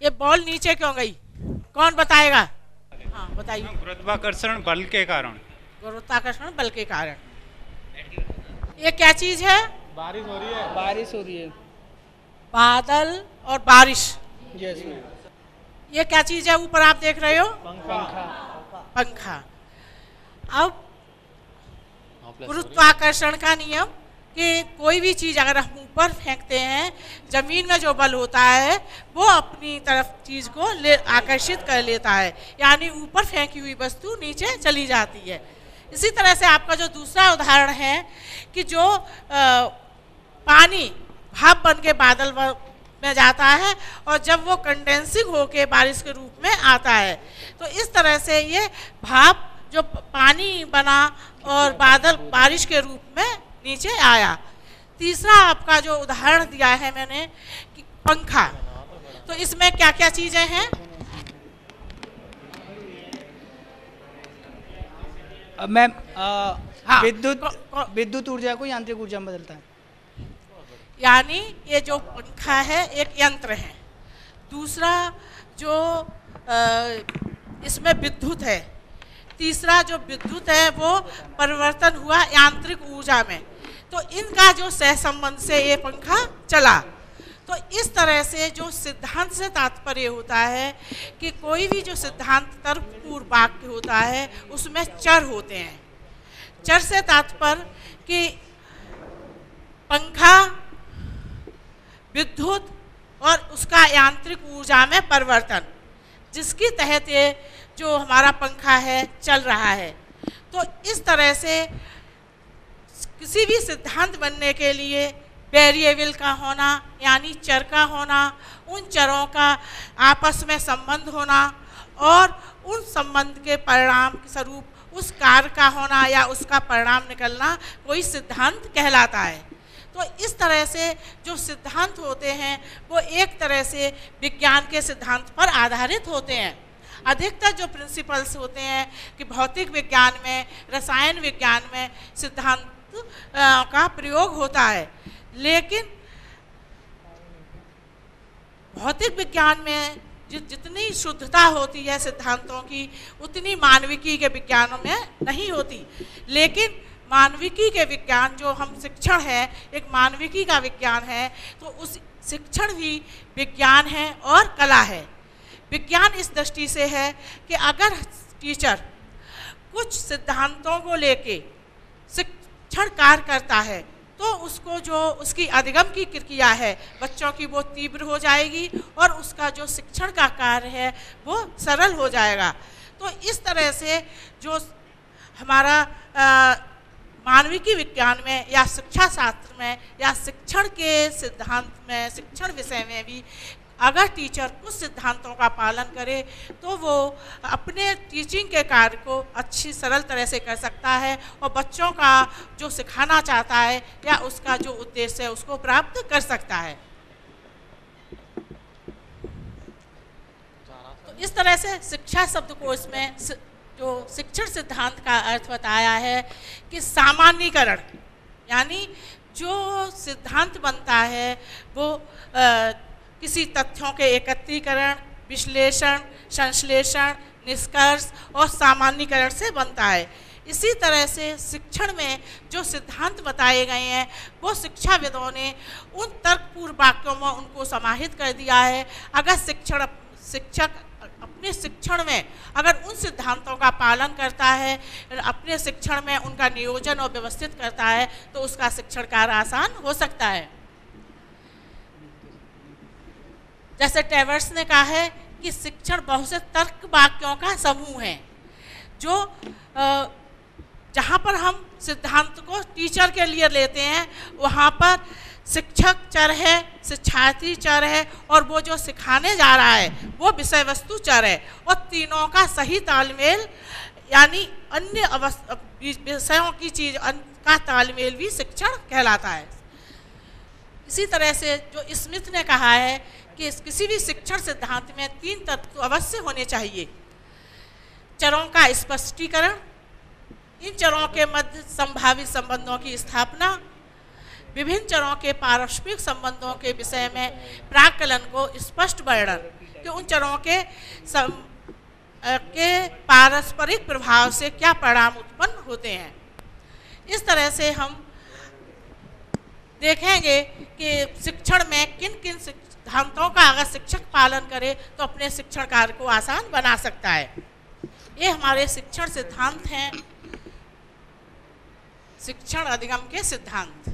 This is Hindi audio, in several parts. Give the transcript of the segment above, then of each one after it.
ये बॉल नीचे क्यों गई, कौन बताएगा? हाँ बताइए। गुरुत्वाकर्षण बल के कारण। गुरुत्वाकर्षण बल के कारण। ये क्या चीज है? बारिश हो रही है। बारिश हो रही है। बादल और बारिश। यस। ये क्या चीज है ऊपर आप देख रहे हो? पंखा। पंखा। अब गुरुत्वाकर्षण का नियम कि कोई भी चीज अगर हम ऊपर फेंकते हैं, जमीन में जो बल होता है वो अपनी तरफ चीज को आकर्षित कर लेता है, यानी ऊपर फेंकी हुई वस्तु नीचे चली जाती है। इसी तरह से आपका जो दूसरा उदाहरण है कि जो पानी भाप बन के बादल में जाता है और जब वो कंडेंसिंग होके बारिश के रूप में आता है, तो इस तरह से ये भाप जो पानी बना और बादल बारिश के रूप में नीचे आया। तीसरा आपका जो उदाहरण दिया है मैंने कि पंखा, तो इसमें क्या क्या चीजें हैं? मैम हाँ, विद्युत ऊर्जा को यांत्रिक ऊर्जा में बदलता है। यानी ये जो पंखा है एक यंत्र है। दूसरा जो इसमें विद्युत है। तीसरा जो विद्युत है वो परिवर्तन हुआ यांत्रिक ऊर्जा में, तो इनका जो सहसंबंध से ये पंखा चला। तो इस तरह से जो सिद्धांत से तात्पर्य होता है कि कोई भी जो सिद्धांत तर्कपूर्ण वाक्य होता है उसमें चर होते हैं। चर से तात्पर्य कि पंखा, विद्युत और उसका यांत्रिक ऊर्जा में परिवर्तन, जिसकी तहत ये जो हमारा पंखा है चल रहा है। तो इस तरह से किसी भी सिद्धांत बनने के लिए वेरिएबल का होना यानी चर का होना, उन चरों का आपस में संबंध होना और उन संबंध के परिणाम स्वरूप उस कार्य का होना या उसका परिणाम निकलना कोई सिद्धांत कहलाता है। तो इस तरह से जो सिद्धांत होते हैं वो एक तरह से विज्ञान के सिद्धांत पर आधारित होते हैं। अधिकतर जो प्रिंसिपल्स होते हैं कि भौतिक विज्ञान में, रसायन विज्ञान में सिद्धांत का प्रयोग होता है, लेकिन भौतिक विज्ञान में जितनी शुद्धता होती है सिद्धांतों की उतनी मानविकी के विज्ञानों में नहीं होती। लेकिन मानविकी के विज्ञान जो हम शिक्षण है, एक मानविकी का विज्ञान है, तो उस शिक्षण भी विज्ञान है और कला है। विज्ञान इस दृष्टि से है कि अगर टीचर कुछ सिद्धांतों को लेके शिक्षण कार्य करता है तो उसको जो उसकी अधिगम की प्रक्रिया है बच्चों की वो तीव्र हो जाएगी और उसका जो शिक्षण का कार्य है वो सरल हो जाएगा। तो इस तरह से जो हमारा मानविकी विज्ञान में या शिक्षा शास्त्र में या शिक्षण के सिद्धांत में, शिक्षण विषय में भी अगर टीचर कुछ सिद्धांतों का पालन करे तो वो अपने टीचिंग के कार्य को अच्छी सरल तरह से कर सकता है और बच्चों का जो सिखाना चाहता है या उसका जो उद्देश्य है उसको प्राप्त कर सकता है। तो इस तरह से शिक्षा शब्दकोश में जो शिक्षण सिद्धांत का अर्थ बताया है कि सामान्यीकरण, यानी जो सिद्धांत बनता है वो किसी तथ्यों के एकत्रीकरण, विश्लेषण, संश्लेषण, निष्कर्ष और सामान्यीकरण से बनता है। इसी तरह से शिक्षण में जो सिद्धांत बताए गए हैं वो शिक्षाविदों ने उन तर्कपूर्ण वाक्यों में उनको समाहित कर दिया है। अगर शिक्षक अपने शिक्षण में अगर उन सिद्धांतों का पालन करता है, अपने शिक्षण में उनका नियोजन और व्यवस्थित करता है तो उसका शिक्षण कार्य आसान हो सकता है। जैसे टेवर्स ने कहा है कि शिक्षण बहुत से तर्क वाक्यों का समूह है जो जहाँ पर हम सिद्धांत को टीचर के लिए लेते हैं वहाँ पर शिक्षक चर है, शिक्षार्थी चर है और वो जो सिखाने जा रहा है वो विषय वस्तु चर है और तीनों का सही तालमेल यानी अन्य विषयों की चीज का तालमेल भी शिक्षण कहलाता है। इसी तरह से जो स्मिथ ने कहा है कि किसी भी शिक्षण सिद्धांत में 3 तत्व अवश्य होने चाहिए। चरों का स्पष्टीकरण, इन चरों के मध्य संभावित संबंधों की स्थापना, विभिन्न चरों के पारस्परिक संबंधों के विषय में प्राक्कलन को स्पष्ट वर्णन कि उन चरों के पारस्परिक प्रभाव से क्या परिणाम उत्पन्न होते हैं। इस तरह से हम देखेंगे कि शिक्षण में किन किन सिद्धांतों का अगर शिक्षक पालन करे तो अपने शिक्षण कार्य को आसान बना सकता है। ये हमारे शिक्षण सिद्धांत हैं, शिक्षण अधिगम के सिद्धांत।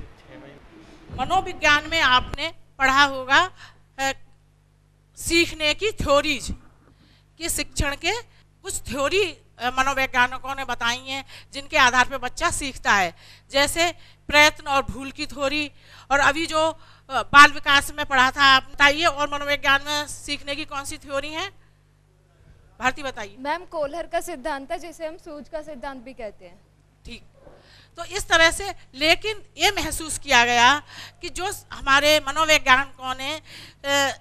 मनोविज्ञान में आपने पढ़ा होगा सीखने की थ्योरीज कि शिक्षण के कुछ थ्योरी मनोवैज्ञानिकों ने बताई हैं जिनके आधार पर बच्चा सीखता है, जैसे प्रयत्न और भूल की थ्योरी। और अभी जो बाल विकास में पढ़ा था आप बताइए, और मनोविज्ञान में सीखने की कौन सी थ्योरी है? भारती बताइए। मैम कोहलर का सिद्धांत है जिसे हम सूझ का सिद्धांत भी कहते हैं। ठीक, तो इस तरह से, लेकिन ये महसूस किया गया कि जो हमारे मनोवैज्ञानिकों ने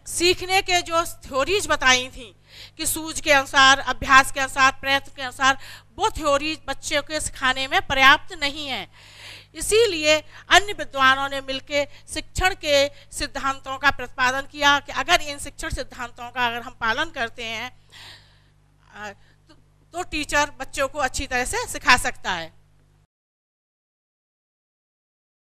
सीखने के जो थ्योरीज बताई थी कि सूझ के अनुसार, अभ्यास के अनुसार, प्रयत्न के अनुसार, वो थ्योरी बच्चों के सिखाने में पर्याप्त नहीं है। इसीलिए अन्य विद्वानों ने मिलकर शिक्षण के सिद्धांतों का प्रतिपादन किया कि अगर इन शिक्षण सिद्धांतों का अगर हम पालन करते हैं तो टीचर बच्चों को अच्छी तरह से सिखा सकता है।